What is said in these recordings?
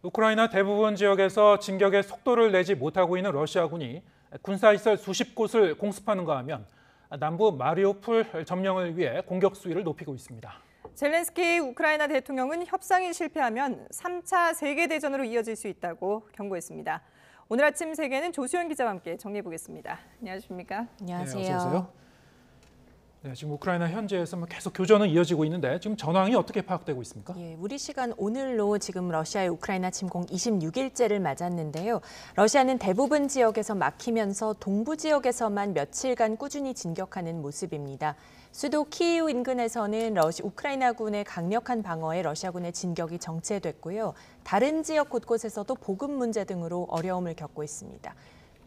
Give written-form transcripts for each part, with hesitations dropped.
우크라이나 대부분 지역에서 진격의 속도를 내지 못하고 있는 러시아군이 군사시설 수십 곳을 공습하는가 하면 남부 마리우폴 점령을 위해 공격 수위를 높이고 있습니다. 젤렌스키 우크라이나 대통령은 협상이 실패하면 3차 세계대전으로 이어질 수 있다고 경고했습니다. 오늘 아침 세계는 조수연 기자와 함께 정리해보겠습니다. 안녕하십니까? 안녕하세요. 네, 어서 오세요. 네, 지금 우크라이나 현지에서 계속 교전은 이어지고 있는데 지금 전황이 어떻게 파악되고 있습니까? 우리 시간 오늘로 지금 러시아의 우크라이나 침공 26일째를 맞았는데요. 러시아는 대부분 지역에서 막히면서 동부 지역에서만 며칠간 꾸준히 진격하는 모습입니다. 수도 키이우 인근에서는 우크라이나군의 강력한 방어에 러시아군의 진격이 정체됐고요. 다른 지역 곳곳에서도 보급 문제 등으로 어려움을 겪고 있습니다.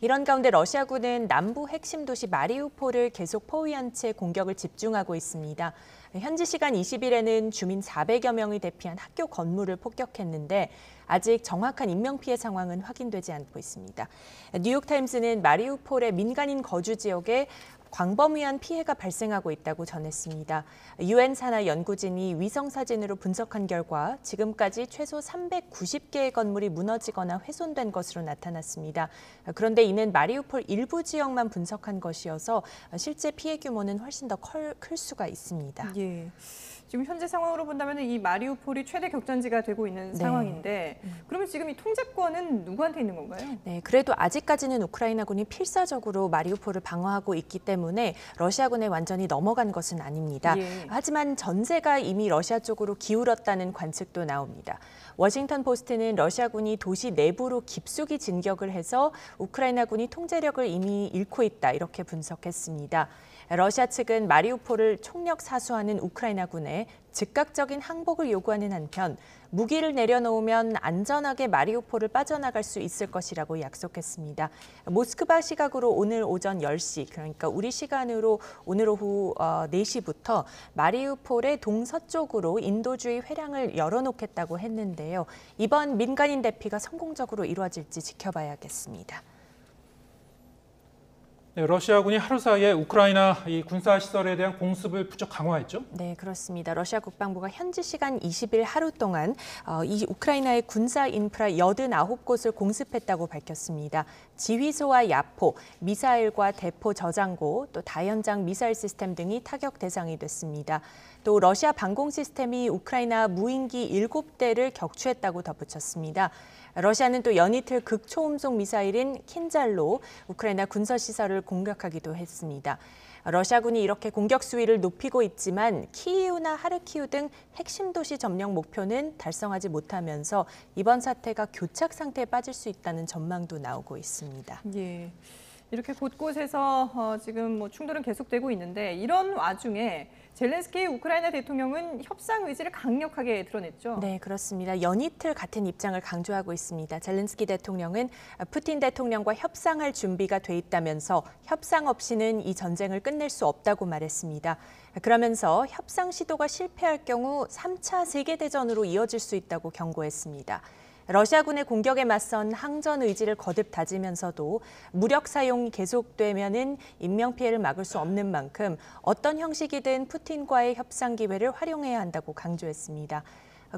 이런 가운데 러시아군은 남부 핵심 도시 마리우폴을 계속 포위한 채 공격을 집중하고 있습니다. 현지 시간 20일에는 주민 400여 명이 대피한 학교 건물을 폭격했는데 아직 정확한 인명피해 상황은 확인되지 않고 있습니다. 뉴욕타임스는 마리우폴의 민간인 거주 지역에 광범위한 피해가 발생하고 있다고 전했습니다. 유엔 산하 연구진이 위성 사진으로 분석한 결과 지금까지 최소 390개의 건물이 무너지거나 훼손된 것으로 나타났습니다. 그런데 이는 마리우폴 일부 지역만 분석한 것이어서 실제 피해 규모는 훨씬 더 클 수가 있습니다. 예. 지금 현재 상황으로 본다면 이 마리우폴이 최대 격전지가 되고 있는 상황인데 그러면 지금 이 통제권은 누구한테 있는 건가요? 네, 그래도 아직까지는 우크라이나군이 필사적으로 마리우폴을 방어하고 있기 때문에 러시아군에 완전히 넘어간 것은 아닙니다. 하지만 전세가 이미 러시아 쪽으로 기울었다는 관측도 나옵니다. 워싱턴 포스트는 러시아군이 도시 내부로 깊숙이 진격을 해서 우크라이나군이 통제력을 이미 잃고 있다 이렇게 분석했습니다. 러시아 측은 마리우폴을 총력 사수하는 우크라이나군에 즉각적인 항복을 요구하는 한편 무기를 내려놓으면 안전하게 마리우폴을 빠져나갈 수 있을 것이라고 약속했습니다. 모스크바 시각으로 오늘 오전 10시, 그러니까 우리 시간으로 오늘 오후 4시부터 마리우폴의 동서쪽으로 인도주의 회량을 열어놓겠다고 했는데요. 이번 민간인 대피가 성공적으로 이루어질지 지켜봐야겠습니다. 네, 러시아군이 하루 사이에 우크라이나 이 군사시설에 대한 공습을 부쩍 강화했죠? 네, 그렇습니다. 러시아 국방부가 현지 시간 20일 하루 동안 이 우크라이나의 군사 인프라 89곳을 공습했다고 밝혔습니다. 지휘소와 야포, 미사일과 대포 저장고, 또 다연장 미사일 시스템 등이 타격 대상이 됐습니다. 또 러시아 방공 시스템이 우크라이나 무인기 7대를 격추했다고 덧붙였습니다. 러시아는 또 연이틀 극초음속 미사일인 킨잘로 우크라이나 군사시설을 공격하기도 했습니다. 러시아군이 이렇게 공격 수위를 높이고 있지만 키이우나 하르키우 등 핵심 도시 점령 목표는 달성하지 못하면서 이번 사태가 교착 상태에 빠질 수 있다는 전망도 나오고 있습니다. 예. 이렇게 곳곳에서 지금 충돌은 계속되고 있는데 이런 와중에 젤렌스키 우크라이나 대통령은 협상 의지를 강력하게 드러냈죠. 네, 그렇습니다. 연이틀 같은 입장을 강조하고 있습니다. 젤렌스키 대통령은 푸틴 대통령과 협상할 준비가 돼 있다면서 협상 없이는 이 전쟁을 끝낼 수 없다고 말했습니다. 그러면서 협상 시도가 실패할 경우 3차 세계대전으로 이어질 수 있다고 경고했습니다. 러시아군의 공격에 맞선 항전 의지를 거듭 다지면서도 무력 사용이 계속되면은 인명피해를 막을 수 없는 만큼 어떤 형식이든 푸틴과의 협상 기회를 활용해야 한다고 강조했습니다.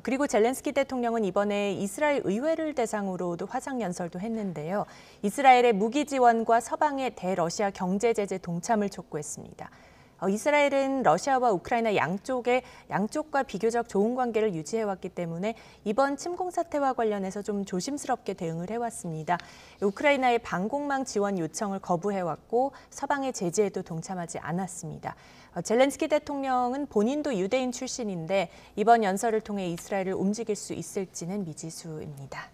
그리고 젤렌스키 대통령은 이번에 이스라엘 의회를 대상으로도 화상연설도 했는데요. 이스라엘의 무기 지원과 서방의 대러시아 경제 제재 동참을 촉구했습니다. 이스라엘은 러시아와 우크라이나 양쪽과 비교적 좋은 관계를 유지해왔기 때문에 이번 침공 사태와 관련해서 좀 조심스럽게 대응을 해왔습니다. 우크라이나의 방공망 지원 요청을 거부해왔고 서방의 제재에도 동참하지 않았습니다. 젤렌스키 대통령은 본인도 유대인 출신인데 이번 연설을 통해 이스라엘을 움직일 수 있을지는 미지수입니다.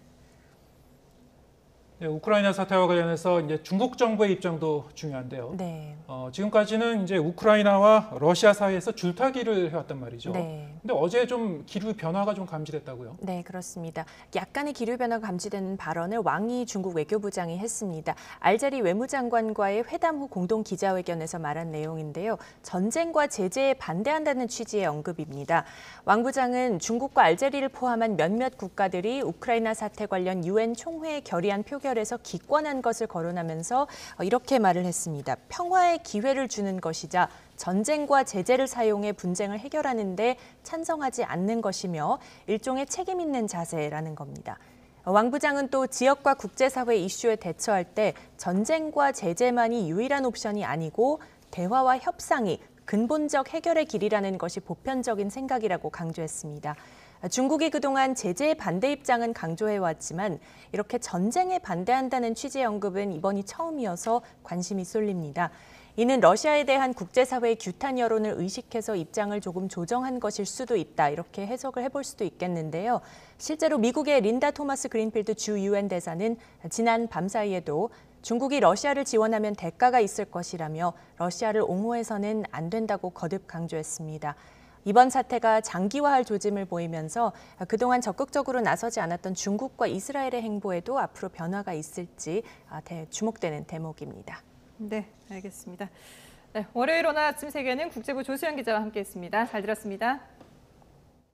네, 우크라이나 사태와 관련해서 이제 중국 정부의 입장도 중요한데요. 네. 지금까지는 이제 우크라이나와 러시아 사이에서 줄타기를 해왔단 말이죠. 네. 근데 어제 좀 기류 변화가 좀 감지됐다고요? 네, 그렇습니다. 약간의 기류 변화가 감지되는 발언을 왕이 중국 외교부장이 했습니다. 알제리 외무장관과의 회담 후 공동 기자회견에서 말한 내용인데요. 전쟁과 제재에 반대한다는 취지의 언급입니다. 왕 부장은 중국과 알제리를 포함한 몇몇 국가들이 우크라이나 사태 관련 유엔 총회에 결의안 표결에서 기권한 것을 거론하면서 이렇게 말을 했습니다. 평화의 기회를 주는 것이자 전쟁과 제재를 사용해 분쟁을 해결하는 데 찬성하지 않는 것이며 일종의 책임 있는 자세라는 겁니다. 왕 부장은 또 지역과 국제사회 이슈에 대처할 때 전쟁과 제재만이 유일한 옵션이 아니고 대화와 협상이 근본적 해결의 길이라는 것이 보편적인 생각이라고 강조했습니다. 중국이 그동안 제재에 반대 입장은 강조해왔지만 이렇게 전쟁에 반대한다는 취지의 언급은 이번이 처음이어서 관심이 쏠립니다. 이는 러시아에 대한 국제사회의 규탄 여론을 의식해서 입장을 조금 조정한 것일 수도 있다, 이렇게 해석을 해볼 수도 있겠는데요. 실제로 미국의 린다 토마스 그린필드 주 유엔 대사는 지난 밤 사이에도 중국이 러시아를 지원하면 대가가 있을 것이라며 러시아를 옹호해서는 안 된다고 거듭 강조했습니다. 이번 사태가 장기화할 조짐을 보이면서 그동안 적극적으로 나서지 않았던 중국과 이스라엘의 행보에도 앞으로 변화가 있을지 주목되는 대목입니다. 네, 알겠습니다. 네, 월요일 오늘 아침 세계는 국제부 조수연 기자와 함께했습니다. 잘 들었습니다.